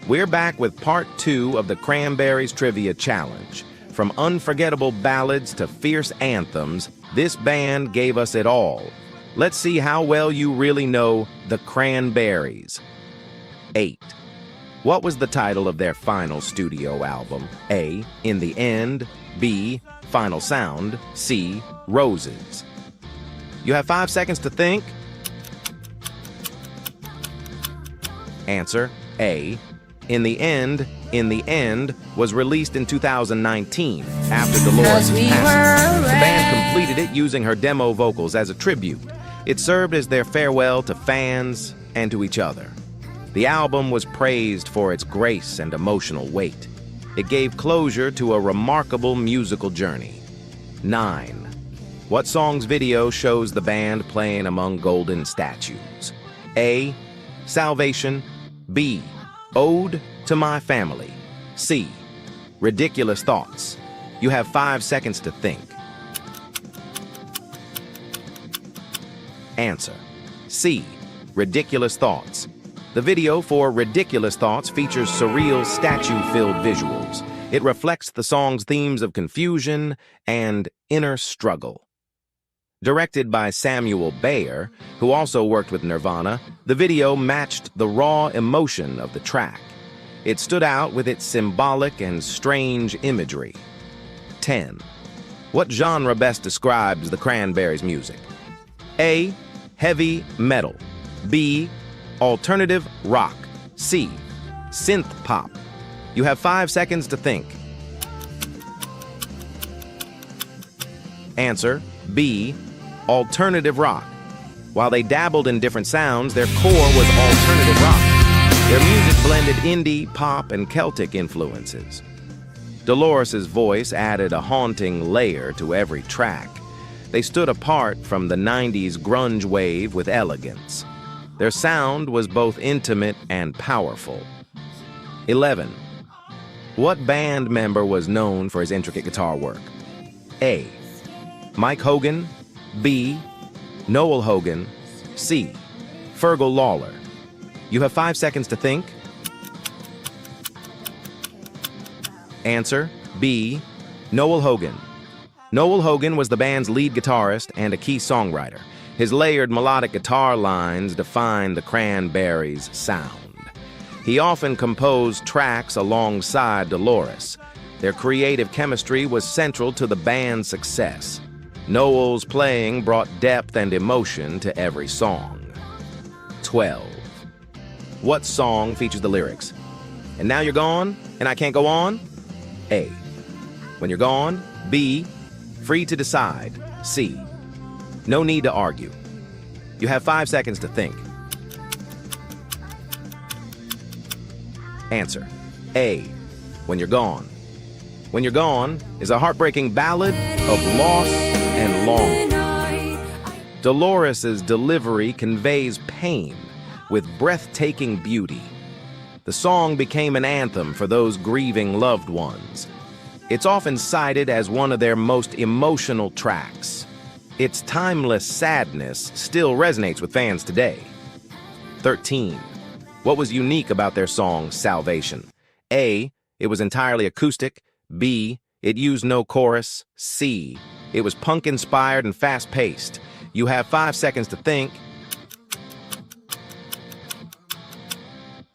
We're back with part 2 of the Cranberries Trivia Challenge. From unforgettable ballads to fierce anthems, this band gave us it all. Let's see how well you really know the Cranberries. 8. What was the title of their final studio album? A. In the End. B. Final Sound. C. Roses. You have 5 seconds to think. Answer A. In the End was released in 2019 after Dolores' passing. The band completed it using her demo vocals as a tribute. It served as their farewell to fans and to each other. The album was praised for its grace and emotional weight. It gave closure to a remarkable musical journey. 9. What song's video shows the band playing among golden statues? A. Salvation. B. Ode to My Family. C. Ridiculous Thoughts. You have 5 seconds to think. Answer. C. Ridiculous Thoughts. The video for Ridiculous Thoughts features surreal, statue-filled visuals. It reflects the song's themes of confusion and inner struggle. Directed by Samuel Bayer, who also worked with Nirvana, the video matched the raw emotion of the track. It stood out with its symbolic and strange imagery. 10. What genre best describes the Cranberries' music? A. Heavy metal. B. Alternative rock. C. Synth pop. You have 5 seconds to think. Answer. B. Alternative rock. While they dabbled in different sounds, their core was alternative rock. Their music blended indie, pop, and Celtic influences. Dolores' voice added a haunting layer to every track. They stood apart from the 90s grunge wave with elegance. Their sound was both intimate and powerful. 11. What band member was known for his intricate guitar work? A. Mike Hogan. B. Noel Hogan. C. Fergal Lawler. You have 5 seconds to think. Answer. B. Noel Hogan. Noel Hogan was the band's lead guitarist and a key songwriter. His layered melodic guitar lines define the Cranberries' sound. He often composed tracks alongside Dolores. Their creative chemistry was central to the band's success. Noel's playing brought depth and emotion to every song. 12. What song features the lyrics? And now you're gone, and I can't go on? A. When you're gone. B. Free to decide. C. No need to argue. You have 5 seconds to think. Answer. A. When you're gone. When You're Gone is a heartbreaking ballad of loss and longing. Dolores' delivery conveys pain with breathtaking beauty. The song became an anthem for those grieving loved ones. It's often cited as one of their most emotional tracks. Its timeless sadness still resonates with fans today. 13. What was unique about their song, Salvation? A. It was entirely acoustic. B. It used no chorus. C. It was punk-inspired and fast-paced. You have 5 seconds to think.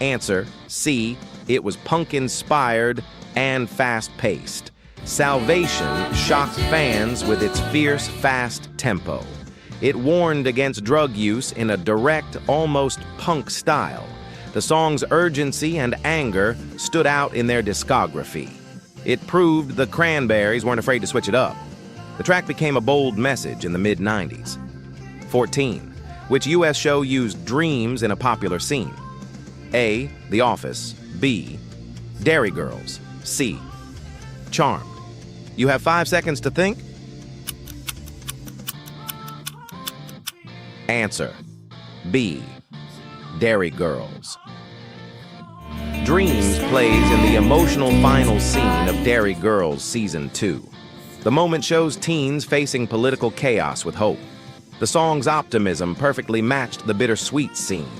Answer. C. It was punk-inspired and fast-paced. Salvation shocked fans with its fierce, fast tempo. It warned against drug use in a direct, almost punk style. The song's urgency and anger stood out in their discography. It proved the Cranberries weren't afraid to switch it up. The track became a bold message in the mid-90s. 14. Which U.S. show used dreams in a popular scene? A. The Office. B. Dairy Girls. C. Charmed. You have 5 seconds to think. Answer. B. Dairy Girls. Dreams plays in the emotional final scene of Dairy Girls Season 2. The moment shows teens facing political chaos with hope. The song's optimism perfectly matched the bittersweet scene.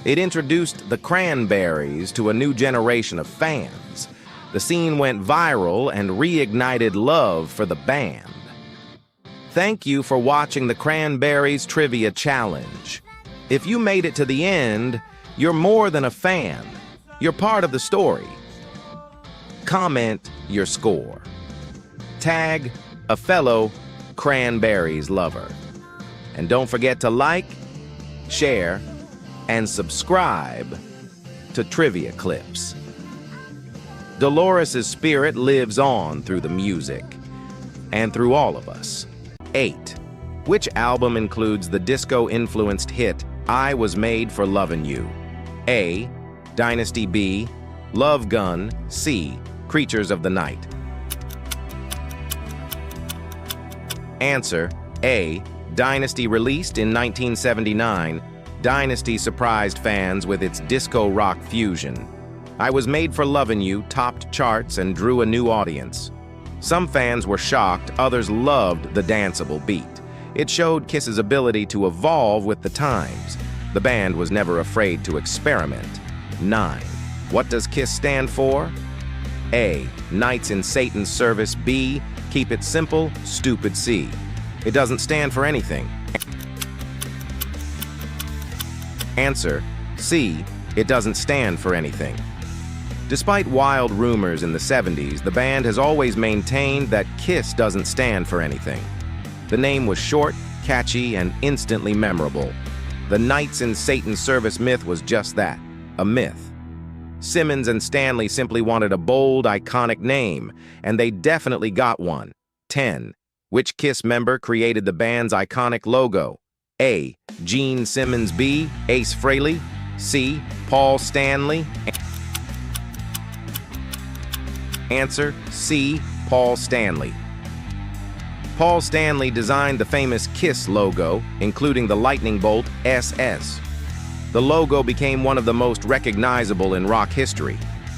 It introduced the Cranberries to a new generation of fans. The scene went viral and reignited love for the band. Thank you for watching the Cranberries Trivia Challenge. If you made it to the end, you're more than a fan. You're part of the story. Comment your score. Tag a fellow Cranberries lover. And don't forget to like, share, and subscribe to Trivia Clips. Dolores' spirit lives on through the music and through all of us. 8. Which album includes the disco-influenced hit I Was Made for Lovin' You? A. Dynasty. B. Love Gun. C. Creatures of the Night. Answer: A. Dynasty. Released in 1979, Dynasty surprised fans with its disco rock fusion. I Was Made for Lovin' You topped charts and drew a new audience. Some fans were shocked, others loved the danceable beat. It showed Kiss's ability to evolve with the times. The band was never afraid to experiment. 9. What does KISS stand for? A. Knights in Satan's Service. B. Keep it simple, stupid. C. It doesn't stand for anything. Answer: C. It doesn't stand for anything. Despite wild rumors in the 70s, the band has always maintained that KISS doesn't stand for anything. The name was short, catchy, and instantly memorable. The Knights in Satan's Service myth was just that, a myth. Simmons and Stanley simply wanted a bold, iconic name, and they definitely got one. 10. Which KISS member created the band's iconic logo? A. Gene Simmons. B. Ace Frehley. C. Paul Stanley. Answer: C. Paul Stanley. Paul Stanley designed the famous KISS logo, including the lightning bolt SS. The logo became one of the most recognizable in rock history.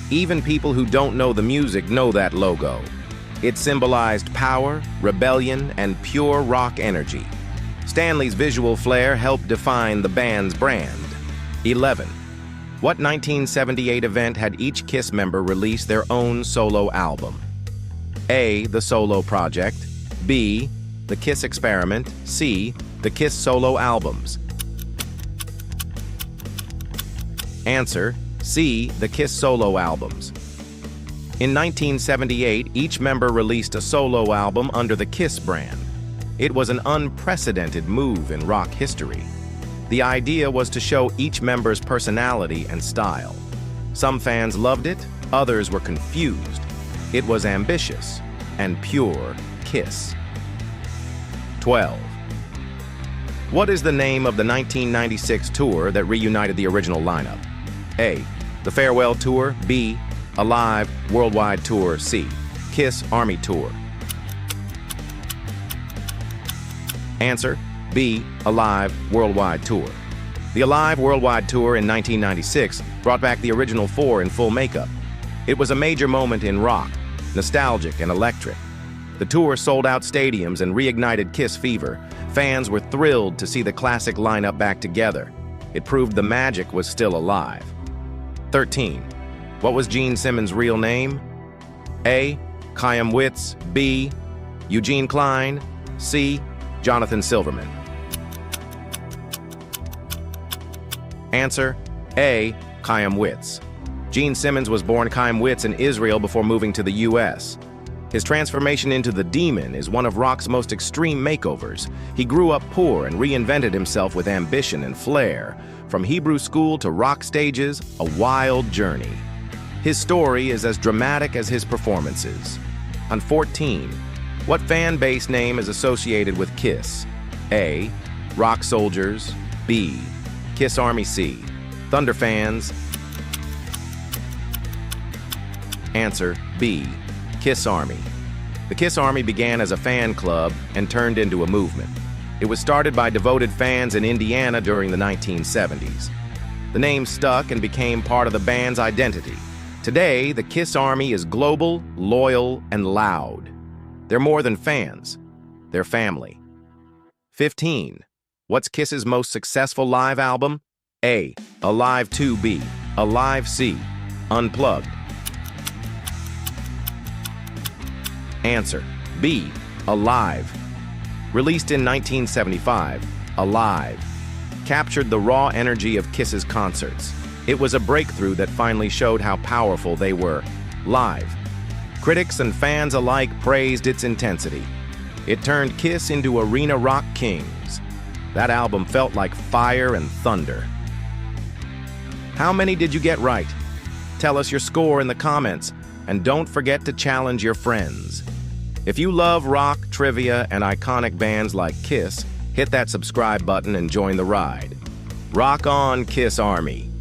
Even people who don't know the music know that logo. It symbolized power, rebellion, and pure rock energy. Stanley's visual flair helped define the band's brand. 11. What 1978 event had each KISS member release their own solo album? A. The Solo Project. B. The KISS Experiment. C. The KISS Solo Albums. Answer: C. The KISS Solo Albums. In 1978, each member released a solo album under the KISS brand. It was an unprecedented move in rock history. The idea was to show each member's personality and style. Some fans loved it, others were confused. It was ambitious and pure KISS. 12. What is the name of the 1996 tour that reunited the original lineup? A. The Farewell Tour. B. Alive Worldwide Tour. C. KISS Army Tour. Answer: B. Alive Worldwide Tour. The Alive Worldwide Tour in 1996 brought back the original four in full makeup. It was a major moment in rock, nostalgic and electric. The tour sold out stadiums and reignited KISS fever. Fans were thrilled to see the classic lineup back together. It proved the magic was still alive. 13. What was Gene Simmons' real name? A. Chaim Witz. B. Eugene Klein. C. Jonathan Silverman. Answer: A. Chaim Witz. Gene Simmons was born Chaim Witz in Israel before moving to the U.S. His transformation into the Demon is one of rock's most extreme makeovers. He grew up poor and reinvented himself with ambition and flair. From Hebrew school to rock stages, a wild journey. His story is as dramatic as his performances. On 14, what fan base name is associated with KISS? A. Rock Soldiers. B. KISS Army. C. Thunder Fans. Answer: B. KISS Army. The KISS Army began as a fan club and turned into a movement. It was started by devoted fans in Indiana during the 1970s. The name stuck and became part of the band's identity. Today, the KISS Army is global, loyal, and loud. They're more than fans. They're family. 15. What's KISS's most successful live album? A. Alive 2. B. Alive C. Unplugged. Answer B. Alive. Released in 1975, Alive captured the raw energy of Kiss's concerts. It was a breakthrough that finally showed how powerful they were live. Critics and fans alike praised its intensity. It turned Kiss into arena rock kings. That album felt like fire and thunder. How many did you get right? Tell us your score in the comments, and don't forget to challenge your friends. If you love rock, trivia, and iconic bands like Kiss, hit that subscribe button and join the ride. Rock on, Kiss Army!